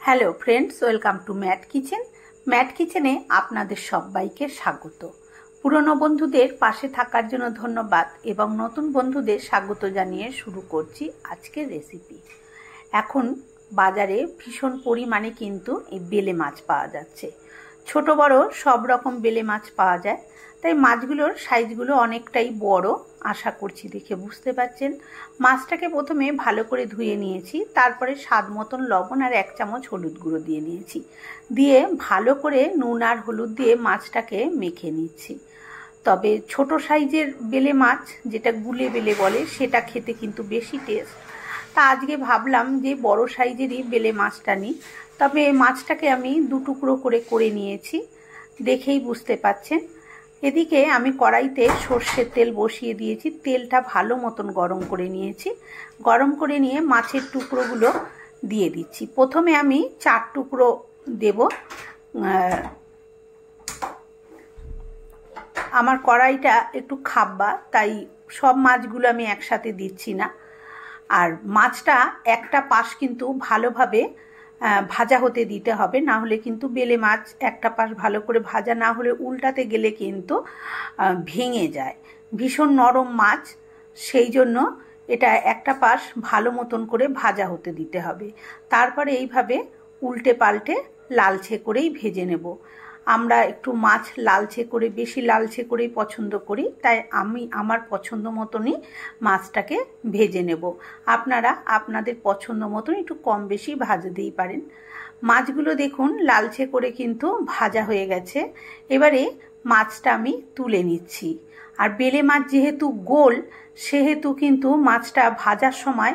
Hello friends, welcome to Mat Kitchen. Mat কিচেনে আপনাদের সবাইকে স্বাগত। পুরনো বন্ধুদের পাশে থাকার জন্য ধন্যবাদ এবং নতুন বন্ধুদের স্বাগত জানিয়ে শুরু করছি আজকের রেসিপি। এখন বাজারে ভীষণ পরিমাণে কিন্তু এই বেলে মাছ পাওয়া যাচ্ছে। ছোট বড় সব রকম বেলে মাছ পাওয়া যায়, তাই মাছগুলোর সাইজগুলো অনেকটাই বড়। আশা করছি দেখে বুঝতে পারছেন। মাছটাকে প্রথমে ভালো করে ধুয়ে নিয়েছি, তারপরে স্বাদ মতন লবণ আর 1 চামচ হলুদ গুঁড়ো দিয়ে নিয়েছি। দিয়ে ভালো করে নুন আর হলুদ দিয়ে মাছটাকে মেখে নিচ্ছি। তবে ছোট সাইজের বেলে মাছ, যেটা গুলে বেলে বলে, সেটা খেতে কিন্তু বেশি টেস্ট। তা আজকে ভাবলাম যে বড় সাইজেরই বেলে মাছটা নিই। তবে মাছটাকে আমি 2 টুকরো করে নিয়েছি, দেখেই বুঝতে পাচ্ছেন। এদিকে আমি কড়াইতে সর্ষের তেল বসিয়ে দিয়েছি। তেলটা ভালো মতন গরম করে নিয়েছি। গরম করে নিয়ে মাছের টুকরোগুলো দিয়ে দিচ্ছি। প্রথমে আমি 4 টুকরো দেব। আমার কড়াইটা একটু খাব্বা, তাই সব মাছগুলো আমি একসাথে দিচ্ছি না। আর মাছটা একটা পাশ কিন্তু ভালোভাবে ভাজা হতে দিতে হবে, না হলে কিন্তু বেলে মাছ একটা পাশ ভালো করে ভাজা না হলে উল্টাতে গেলে কিন্তু ভেঙে যায়। ভীষণ নরম মাছ, সেই জন্য এটা একটা পাশ ভালো মতন করে ভাজা হতে দিতে হবে। তারপরে এইভাবে উল্টে পাল্টে লালচে করেই ভেজে নেব। আমরা একটু মাছ লালচে করে, বেশি লালচে করেই পছন্দ করি, তাই আমি আমার পছন্দ মতনই মাছটাকে ভেজে নেব। আপনারা আপনাদের পছন্দ মতন একটু কম বেশি ভাজতেই পারেন। মাছগুলো দেখুন লালচে করে কিন্তু ভাজা হয়ে গেছে। এবারে মাছটা আমি তুলে নিচ্ছি। আর বেলে মাছ যেহেতু গোল, সেহেতু কিন্তু মাছটা ভাজার সময়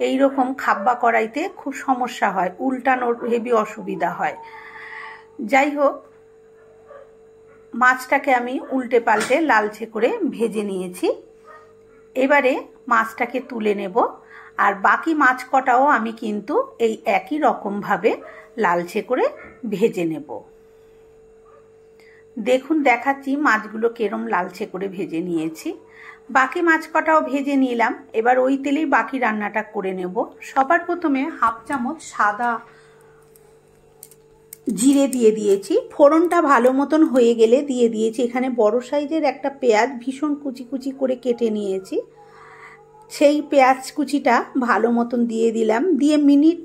এই রকম খাব্বা কড়াইতে খুব সমস্যা হয়, উল্টানোর হেবি অসুবিধা হয়। যাই হোক, মাছটাকে আমি উল্টে পাল্টে লালচে করে ভেজে নিয়েছি। এবারে মাছটাকে তুলে নেব। আর বাকি মাছ কটাও আমি কিন্তু এই একই রকমভাবে লালচে করে ভেজে নেব। দেখুন দেখাচ্ছি মাছগুলো কেরম লালচে করে ভেজে নিয়েছি। বাকি মাছ কটাও ভেজে নিলাম। এবার ওই তেলেই বাকি রান্নাটা করে নেব। সবার প্রথমে 1/2 চামচ সাদা জিরে দিয়ে দিয়েছি। ফোড়নটা ভালো মতন হয়ে গেলে দিয়ে দিয়েছি এখানে বড় সাইজের একটা পেঁয়াজ ভীষণ কুচি কুচি করে কেটে নিয়েছি। সেই পেঁয়াজ কুচিটা ভালো মতন দিয়ে দিলাম। দিয়ে মিনিট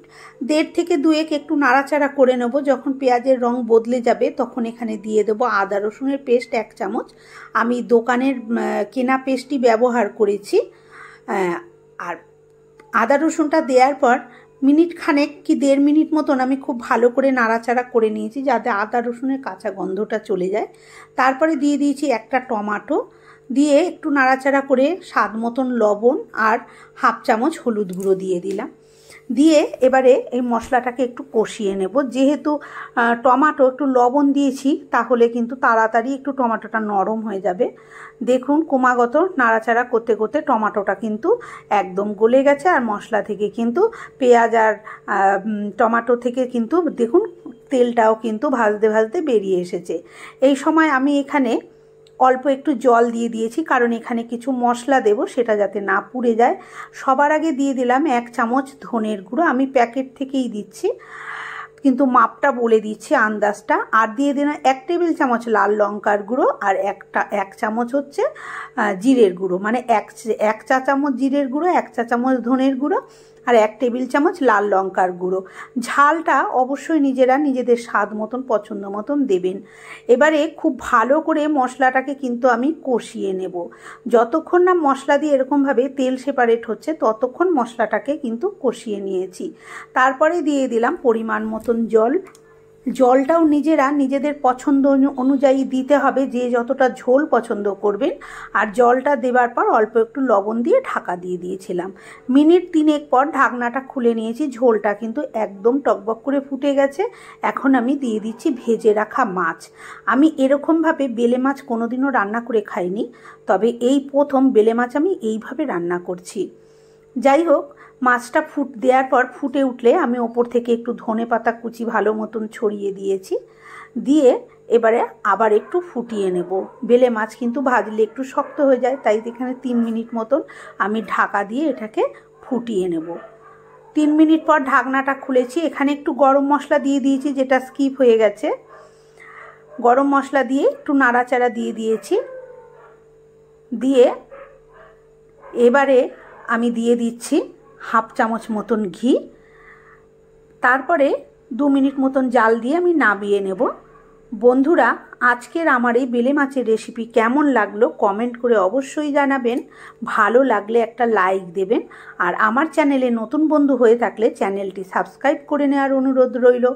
1.5 থেকে 2 একটু নাড়াচাড়া করে নেব। যখন পেঁয়াজের রং বদলে যাবে তখন এখানে দিয়ে দেবো আদা রসুনের পেস্ট 1 চামচ। আমি দোকানের কেনা পেস্টই ব্যবহার করেছি। আর আদা রসুনটা দেওয়ার পর মিনিট খানেক কি 1.5 মিনিট মতন আমি খুব ভালো করে নাড়াচাড়া করে নিয়েছি, যাতে আদা রসুনের কাঁচা গন্ধটা চলে যায়। তারপরে দিয়ে দিয়েছি একটা টমেটো, দিয়ে একটু নাড়াচাড়া করে স্বাদ মতন লবণ আর 1/2 চামচ হলুদ গুঁড়ো দিয়ে দিলাম। দিয়ে এবারে এই মশলাটাকে একটু কষিয়ে নেব। যেহেতু টমেটো একটু লবণ দিয়েছি, তাহলে কিন্তু তাড়াতাড়ি একটু টমেটোটা নরম হয়ে যাবে। দেখুন ক্রমাগত নাড়াচাড়া করতে করতে টমেটোটা কিন্তু একদম গলে গেছে। আর মশলা থেকে কিন্তু পেঁয়াজ আর টমেটো থেকে কিন্তু দেখুন তেলটাও কিন্তু ভাজতে ভাজতে বেরিয়ে এসেছে। এই সময় আমি এখানে অল্প একটু জল দিয়ে দিয়েছি, কারণ এখানে কিছু মশলা দেব, সেটা যাতে না পুড়ে যায়। সবার আগে দিয়ে দিলাম 1 চামচ ধনের গুঁড়ো। আমি প্যাকেট থেকেই দিচ্ছি, কিন্তু মাপটা বলে দিচ্ছি, আন্দাজটা। আর দিয়ে দিলাম 1 টেবিল চামচ লাল লঙ্কার গুঁড়ো আর 1 চামচ হচ্ছে জিরের গুঁড়ো। মানে 1 চা চামচ জিরের গুঁড়ো, 1 চা চামচ ধনের গুঁড়ো আর 1 টেবিল চামচ লাল লঙ্কার গুঁড়ো। ঝালটা অবশ্যই নিজেরা নিজেদের স্বাদ মতন পছন্দ মতন দেবেন। এবারে খুব ভালো করে মশলাটাকে কিন্তু আমি কষিয়ে নেব। যতক্ষণ না মশলা দিয়ে এরকমভাবে তেল সেপারেট হচ্ছে, ততক্ষণ মশলাটাকে কিন্তু কষিয়ে নিয়েছি। তারপরে দিয়ে দিলাম পরিমাণ মতন জল। জলটাও নিজেরা নিজেদের পছন্দ অনুযায়ী দিতে হবে, যে যতটা ঝোল পছন্দ করবেন। আর জলটা দেওয়ার পর অল্প একটু লবণ দিয়ে ঢাকা দিয়ে দিয়েছিলাম। মিনিট 3 পর ঢাকনাটা খুলে নিয়েছি। ঝোলটা কিন্তু একদম টকবক করে ফুটে গেছে। এখন আমি দিয়ে দিচ্ছি ভেজে রাখা মাছ। আমি এরকমভাবে বেলে মাছ কোনোদিনও রান্না করে খাইনি, তবে এই প্রথম বেলে মাছ আমি এইভাবে রান্না করছি। যাই হোক, মাছটা দেওয়ার পর ফুটে উঠলে আমি ওপর থেকে একটু ধনেপাতা কুচি ভালো মতন ছড়িয়ে দিয়েছি। দিয়ে এবারে আবার একটু ফুটিয়ে নেব। বেলে মাছ কিন্তু ভাজলে একটু শক্ত হয়ে যায়, তাই এখানে 3 মিনিট মতন আমি ঢাকা দিয়ে এটাকে ফুটিয়ে নেব। 3 মিনিট পর ঢাকনাটা খুলেছি। এখানে একটু গরম মশলা দিয়ে দিয়েছি, যেটা স্কিপ হয়ে গেছে। গরম মশলা দিয়ে একটু নাড়াচাড়া দিয়ে দিয়েছি। দিয়ে এবারে আমি দিয়ে দিচ্ছি হাফ চামচ মতন ঘি। তারপরে 2 মিনিট মতন জাল দিয়ে আমি নামিয়ে নেব। বন্ধুরা, আজকের আমার এই বেলে মাছের রেসিপি কেমন লাগলো কমেন্ট করে অবশ্যই জানাবেন। ভালো লাগলে একটা লাইক দেবেন। আর আমার চ্যানেলে নতুন বন্ধু হয়ে থাকলে চ্যানেলটি সাবস্ক্রাইব করে নেওয়ার অনুরোধ রইল।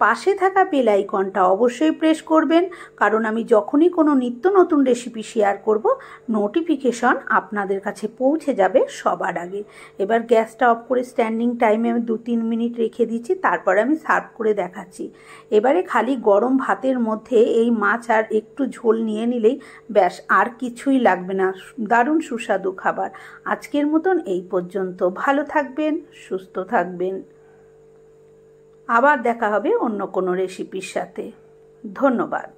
পাশে থাকা বেল আইকনটা অবশ্যই প্রেস করবেন, কারণ আমি যখনই কোনো নিত্য নতুন রেসিপি শেয়ার করব নোটিফিকেশন আপনাদের কাছে পৌঁছে যাবে সবার আগে। এবার গ্যাসটা অফ করে স্ট্যান্ডিং টাইমে আমি 2-3 মিনিট রেখে দিচ্ছি, তারপরে আমি সার্ভ করে দেখাচ্ছি। এবারে খালি গরম ভাতের মধ্যে এই মাছ আর একটু ঝোল নিয়ে নিলেই ব্যাস, আর কিছুই লাগবে না। দারুণ সুস্বাদু খাবার। আজকের মতন এই পর্যন্ত। ভালো থাকবেন, সুস্থ থাকবেন। আবার দেখা হবে অন্য কোনো রেসিপির সাথে। ধন্যবাদ।